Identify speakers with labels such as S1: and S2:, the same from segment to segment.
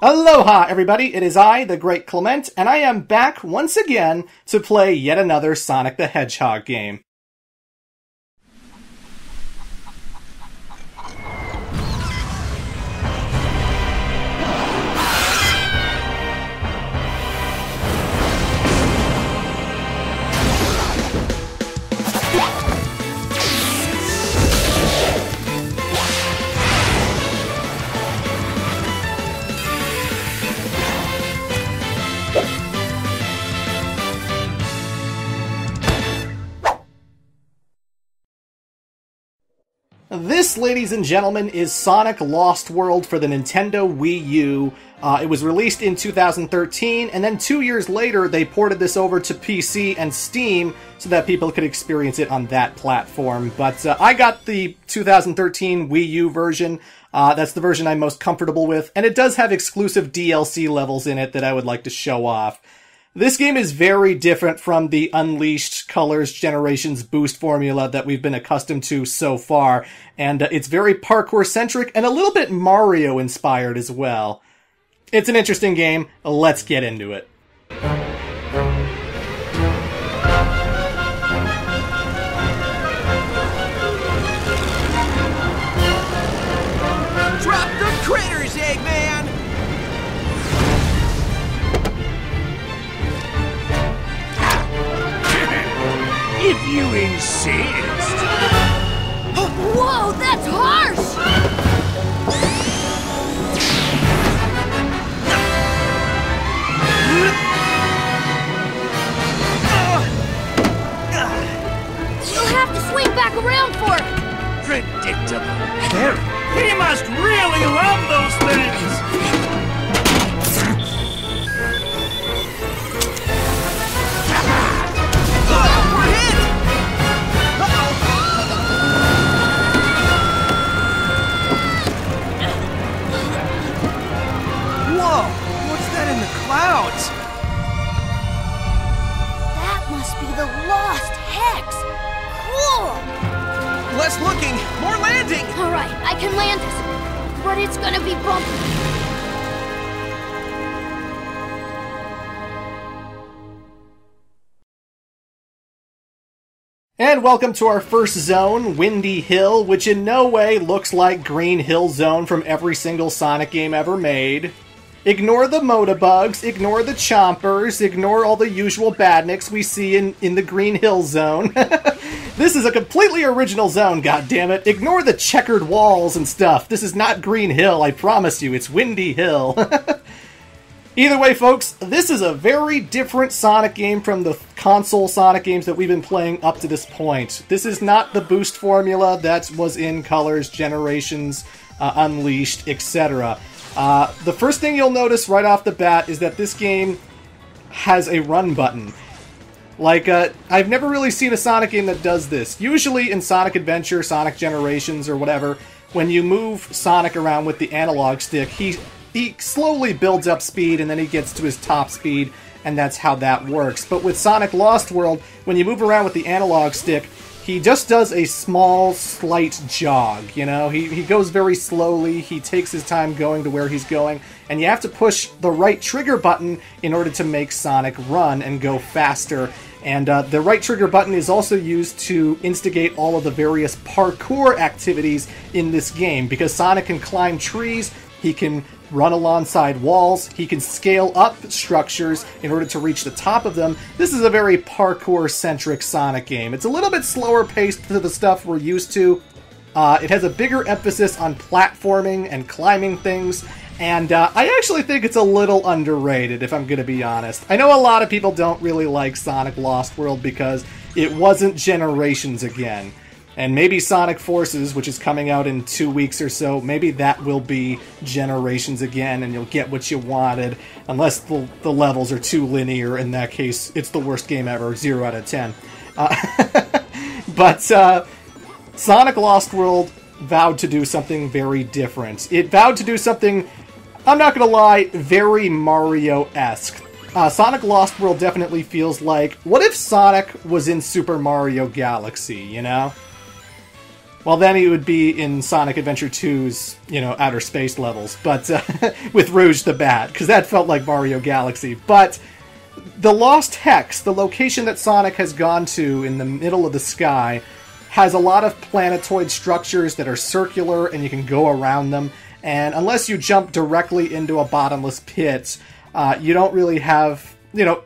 S1: Aloha, everybody! It is I, the Great Clement, and I am back once again to play yet another Sonic the Hedgehog game. This, ladies and gentlemen, is Sonic Lost World for the Nintendo Wii U. It was released in 2013, and then 2 years later they ported this over to PC and Steam so that people could experience it on that platform. But I got the 2013 Wii U version. That's the version I'm most comfortable with, and it does have exclusive DLC levels in it that I would like to show off. This game is very different from the Unleashed Colors Generations boost formula that we've been accustomed to so far, and it's very parkour-centric and a little bit Mario-inspired as well. It's an interesting game. Let's get into it.
S2: Drop the critters, Eggman! If you insist.
S3: Whoa, that's harsh! You'll have to swing back around for it.
S2: Predictable. He must really love those things!
S4: Whoa! What's that in the clouds?
S3: That must be the Lost Hex. Cool!
S4: Less looking, more landing!
S3: Alright, I can land this, but it's gonna be bumpy.
S1: And welcome to our first zone, Windy Hill, which in no way looks like Green Hill Zone from every single Sonic game ever made. Ignore the Motobugs, ignore the Chompers, ignore all the usual badniks we see in the Green Hill Zone. This is a completely original zone, goddammit. Ignore the checkered walls and stuff. This is not Green Hill, I promise you. It's Windy Hill. Either way, folks, this is a very different Sonic game from the console Sonic games that we've been playing up to this point. This is not the boost formula that was in Colors, Generations, Unleashed, etc. The first thing you'll notice right off the bat is that this game has a run button. Like, I've never really seen a Sonic game that does this. Usually in Sonic Adventure, Sonic Generations, or whatever, when you move Sonic around with the analog stick, he slowly builds up speed, and then he gets to his top speed, and that's how that works. But with Sonic Lost World, when you move around with the analog stick, he just does a small, slight jog, you know? He goes very slowly, he takes his time going to where he's going, and you have to push the right trigger button in order to make Sonic run and go faster. And the right trigger button is also used to instigate all of the various parkour activities in this game, because Sonic can climb trees, he can run alongside walls, he can scale up structures in order to reach the top of them. This is a very parkour-centric Sonic game. It's a little bit slower paced to the stuff we're used to. It has a bigger emphasis on platforming and climbing things, and I actually think it's a little underrated, if I'm gonna be honest. I know a lot of people don't really like Sonic Lost World because it wasn't Generations again. And maybe Sonic Forces, which is coming out in 2 weeks or so, maybe that will be Generations again, and you'll get what you wanted, unless the levels are too linear. In that case, it's the worst game ever, 0 out of 10. But Sonic Lost World vowed to do something very different. It vowed to do something, I'm not gonna lie, very Mario-esque. Sonic Lost World definitely feels like, what if Sonic was in Super Mario Galaxy, you know? Well, then he would be in Sonic Adventure 2's, outer space levels, but with Rouge the Bat, because that felt like Mario Galaxy. But the Lost Hex, the location that Sonic has gone to in the middle of the sky, has a lot of planetoid structures that are circular and you can go around them. And unless you jump directly into a bottomless pit, you don't really have...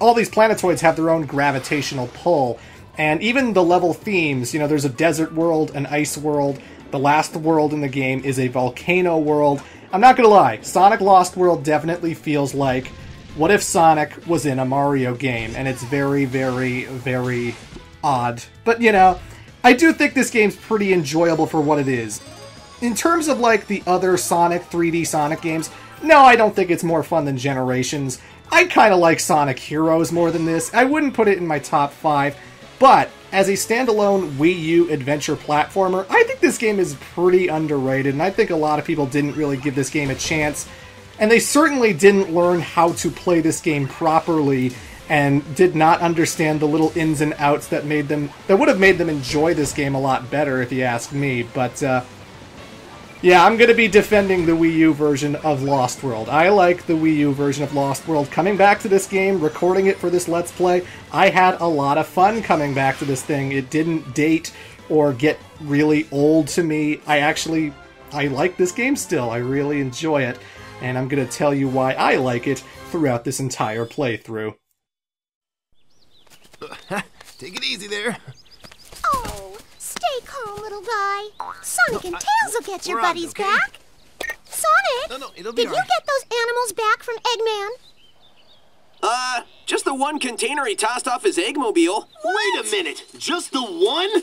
S1: all these planetoids have their own gravitational pull. And even the level themes, there's a desert world, an ice world. The last world in the game is a volcano world. I'm not gonna lie, Sonic Lost World definitely feels like, what if Sonic was in a Mario game? And it's very, very, very odd. But, I do think this game's pretty enjoyable for what it is. In terms of, the other Sonic 3D Sonic games, no, I don't think it's more fun than Generations. I kind of like Sonic Heroes more than this. I wouldn't put it in my top 5. But, as a standalone Wii U adventure platformer, I think this game is pretty underrated, and I think a lot of people didn't really give this game a chance. And they certainly didn't learn how to play this game properly, and did not understand the little ins and outs that would have made them enjoy this game a lot better, if you ask me. But, yeah, I'm going to be defending the Wii U version of Lost World. I like the Wii U version of Lost World. Coming back to this game, recording it for this Let's Play, I had a lot of fun coming back to this thing. It didn't date or get really old to me. I like this game still. I really enjoy it. And I'm going to tell you why I like it throughout this entire playthrough.
S5: Take it easy there.
S3: Oh, stay calm, little guy. Sonic and Tails will get your buddies back. Sonic,
S5: No, it'll be
S3: did you get those animals back from Eggman?
S6: Just the one container he tossed off his Eggmobile.
S2: Wait a minute, just the one?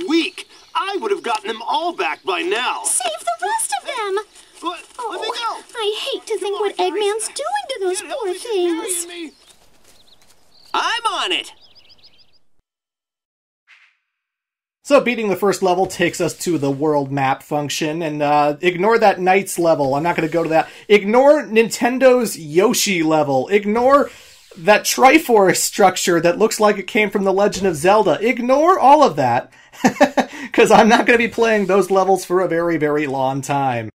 S2: Weak. I would have gotten them all back by now.
S3: Save the rest of them.
S2: What? Let me go.
S3: I hate to think what Eggman's doing to those poor things.
S6: I'm on it!
S1: So beating the first level takes us to the world map function, and ignore that Knights level. I'm not going to go to that. Ignore Nintendo's Yoshi level. Ignore that Triforce structure that looks like it came from The Legend of Zelda. Ignore all of that, because I'm not going to be playing those levels for a very, very long time.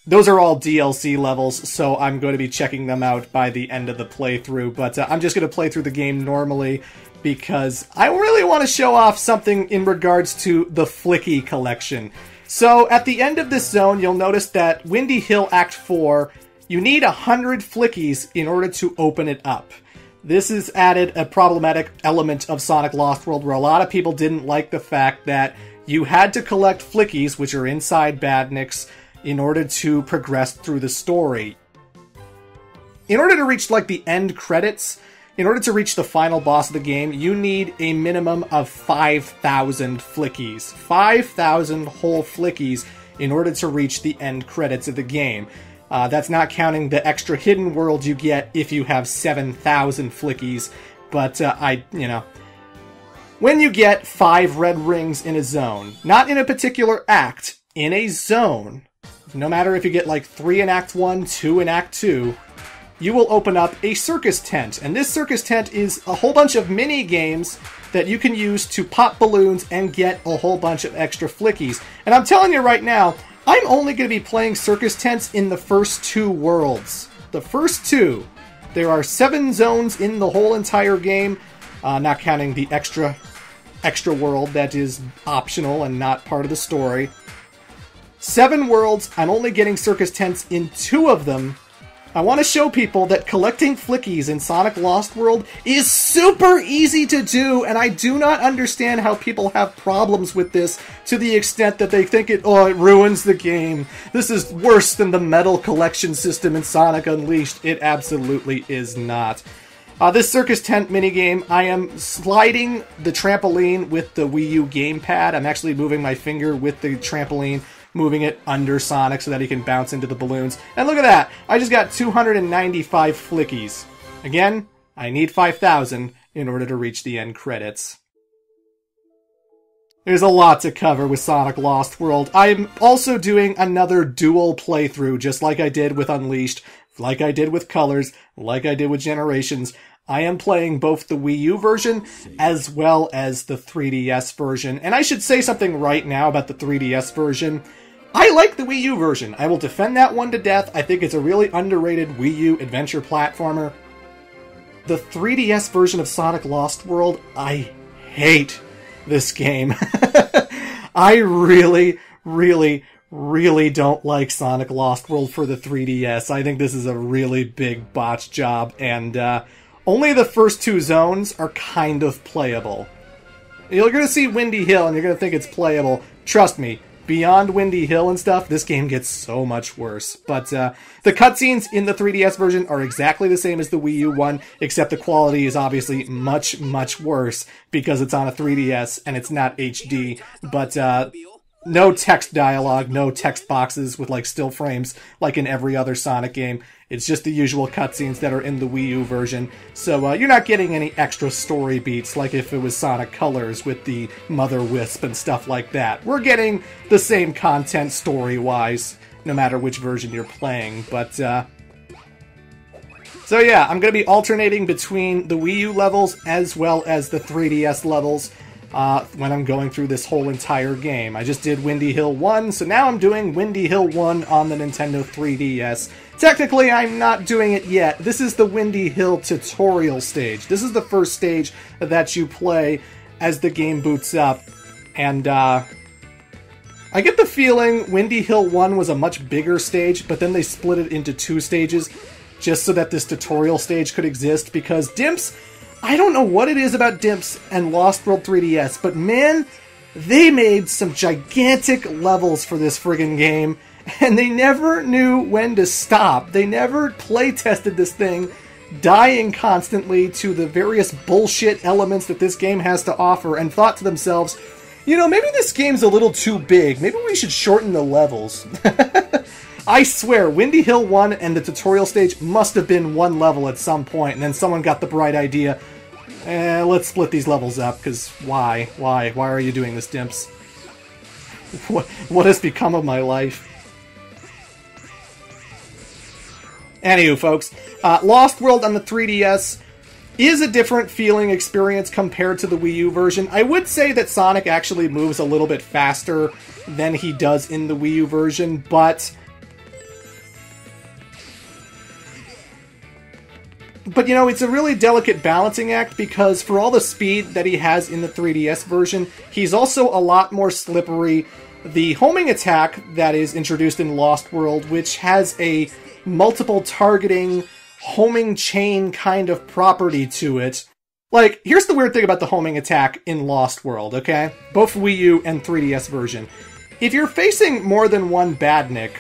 S1: Those are all DLC levels, so I'm going to be checking them out by the end of the playthrough, but I'm just going to play through the game normally, because I really want to show off something in regards to the Flicky collection. So, at the end of this zone, you'll notice that Windy Hill Act 4, you need 100 Flickies in order to open it up. This has added a problematic element of Sonic Lost World where a lot of people didn't like the fact that you had to collect Flickies, which are inside Badniks, in order to progress through the story. In order to reach, the end credits, in order to reach the final boss of the game, you need a minimum of 5,000 Flickies. 5,000 whole Flickies in order to reach the end credits of the game. That's not counting the extra hidden world you get if you have 7,000 Flickies, but when you get 5 red rings in a zone, not in a particular act, in a zone, no matter if you get 3 in Act 1, 2 in Act 2, you will open up a Circus Tent. And this Circus Tent is a whole bunch of mini games that you can use to pop balloons and get a whole bunch of extra Flickies. And I'm telling you right now, I'm only going to be playing Circus Tents in the first 2 worlds. The first 2. There are 7 zones in the whole entire game, not counting the extra world that is optional and not part of the story. 7 worlds, I'm only getting Circus Tents in 2 of them. I want to show people that collecting Flickies in Sonic Lost World is super easy to do, and I do not understand how people have problems with this to the extent that they think it ruins the game. This is worse than the medal collection system in Sonic Unleashed. It absolutely is not. This Circus Tent minigame, I am sliding the trampoline with the Wii U gamepad. I'm actually moving my finger with the trampoline, moving it under Sonic so that he can bounce into the balloons. And look at that! I just got 295 Flickies. Again, I need 5,000 in order to reach the end credits. There's a lot to cover with Sonic Lost World. I'm also doing another dual playthrough, just like I did with Unleashed, like I did with Colors, like I did with Generations. I am playing both the Wii U version as well as the 3DS version. And I should say something right now about the 3DS version. I like the Wii U version. I will defend that one to death. I think it's a really underrated Wii U adventure platformer. The 3DS version of Sonic Lost World, I hate this game. I really, really, really don't like Sonic Lost World for the 3DS. I think this is a really big botch job, and only the first two zones are kind of playable. You're going to see Windy Hill, and you're going to think it's playable. Trust me. Beyond Windy Hill and stuff, this game gets so much worse. But the cutscenes in the 3DS version are exactly the same as the Wii U one, except the quality is obviously much, much worse because it's on a 3DS and it's not HD. But no text dialogue, no text boxes with like still frames like in every other Sonic game. It's just the usual cutscenes that are in the Wii U version. So you're not getting any extra story beats like if it was Sonic Colors with the Mother Wisp and stuff like that. We're getting the same content story-wise, no matter which version you're playing. But, so yeah, I'm going to be alternating between the Wii U levels as well as the 3DS levels when I'm going through this whole entire game. I just did Windy Hill 1, so now I'm doing Windy Hill 1 on the Nintendo 3DS. Technically, I'm not doing it yet. This is the Windy Hill tutorial stage. This is the first stage that you play as the game boots up. And, I get the feeling Windy Hill 1 was a much bigger stage, but then they split it into two stages just so that this tutorial stage could exist, because Dimps, I don't know what it is about Dimps and Lost World 3DS, but man, they made some gigantic levels for this friggin' game, and they never knew when to stop. They never play-tested this thing, dying constantly to the various bullshit elements that this game has to offer, and thought to themselves, you know, maybe this game's a little too big. Maybe we should shorten the levels. I swear, Windy Hill 1 and the tutorial stage must have been one level at some point, and then someone got the bright idea, let's split these levels up, because why? Why are you doing this, Dimps? What has become of my life? Anywho, folks, Lost World on the 3DS is a different feeling experience compared to the Wii U version. I would say that Sonic actually moves a little bit faster than he does in the Wii U version, but you know, it's a really delicate balancing act, because for all the speed that he has in the 3DS version, he's also a lot more slippery. The homing attack that is introduced in Lost World, which has a multiple targeting homing chain kind of property to it. Like, here's the weird thing about the homing attack in Lost World, okay? Both Wii U and 3DS version. If you're facing more than one badnik,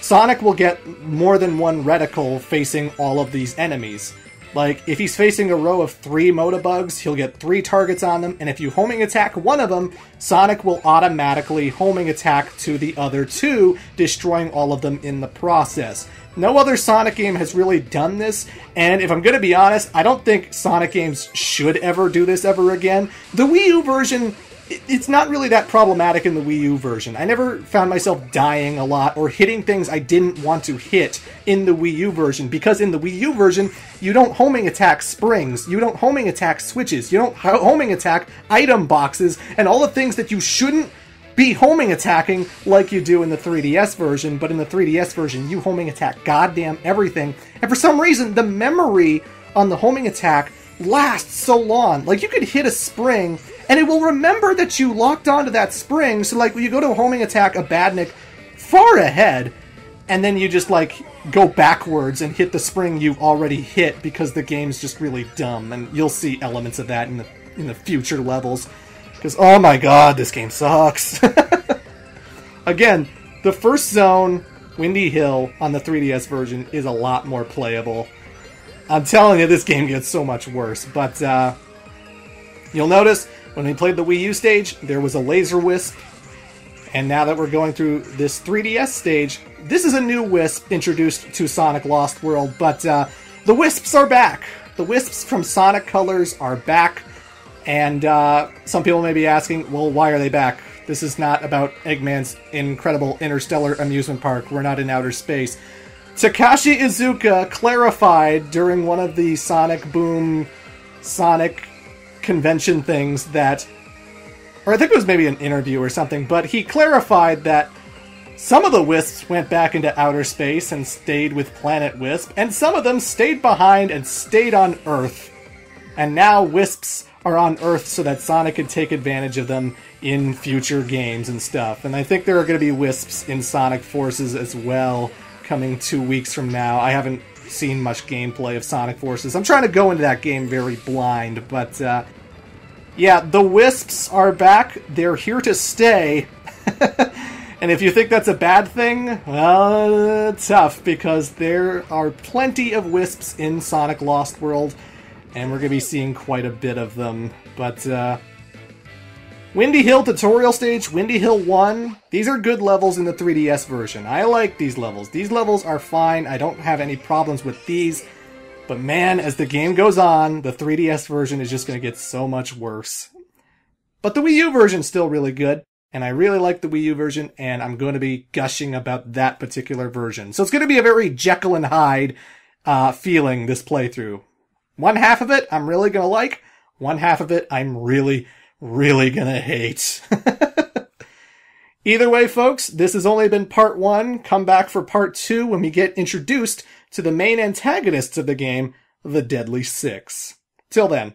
S1: Sonic will get more than one reticle facing all of these enemies. Like, if he's facing a row of 3 Motobugs, he'll get 3 targets on them, and if you homing attack one of them, Sonic will automatically homing attack to the other 2, destroying all of them in the process. No other Sonic game has really done this, and if I'm going to be honest, I don't think Sonic games should ever do this ever again. The Wii U version, it's not really that problematic in the Wii U version. I never found myself dying a lot or hitting things I didn't want to hit in the Wii U version, because in the Wii U version, you don't homing attack springs, you don't homing attack switches, you don't homing attack item boxes, and all the things that you shouldn't be homing attacking like you do in the 3DS version, but in the 3DS version, you homing attack goddamn everything, and for some reason, the memory on the homing attack lasts so long. Like, you could hit a spring, and it will remember that you locked onto that spring, so like, when you go to homing attack a badnik far ahead, and then you just like, go backwards and hit the spring you already hit, because the game's just really dumb, and you'll see elements of that in the future levels. Because, oh my god, this game sucks. Again, the first zone, Windy Hill, on the 3DS version is a lot more playable. I'm telling you, this game gets so much worse. But, you'll notice, when we played the Wii U stage, there was a laser wisp. And now that we're going through this 3DS stage, this is a new wisp introduced to Sonic Lost World. But, the wisps are back. The wisps from Sonic Colors are back. And some people may be asking, well, why are they back? This is not about Eggman's incredible interstellar amusement park. We're not in outer space. Takashi Iizuka clarified during one of the Sonic Boom Sonic convention things that, or I think it was maybe an interview or something, but he clarified that some of the Wisps went back into outer space and stayed with Planet Wisp, and some of them stayed behind and stayed on Earth. And now Wisps are on Earth so that Sonic can take advantage of them in future games and stuff. And I think there are going to be Wisps in Sonic Forces as well, coming 2 weeks from now. I haven't seen much gameplay of Sonic Forces. I'm trying to go into that game very blind, but yeah, the Wisps are back. They're here to stay. And if you think that's a bad thing, well, tough, because there are plenty of Wisps in Sonic Lost World, and we're going to be seeing quite a bit of them. But Windy Hill Tutorial Stage, Windy Hill 1, these are good levels in the 3DS version. I like these levels. These levels are fine. I don't have any problems with these. But man, as the game goes on, the 3DS version is just going to get so much worse. But the Wii U version is still really good, and I really like the Wii U version, and I'm going to be gushing about that particular version. So it's going to be a very Jekyll and Hyde feeling, this playthrough. One half of it I'm really going to like, one half of it I'm really gonna hate. Either way, folks, this has only been part 1. Come back for part 2 when we get introduced to the main antagonists of the game, the Deadly Six. Till then.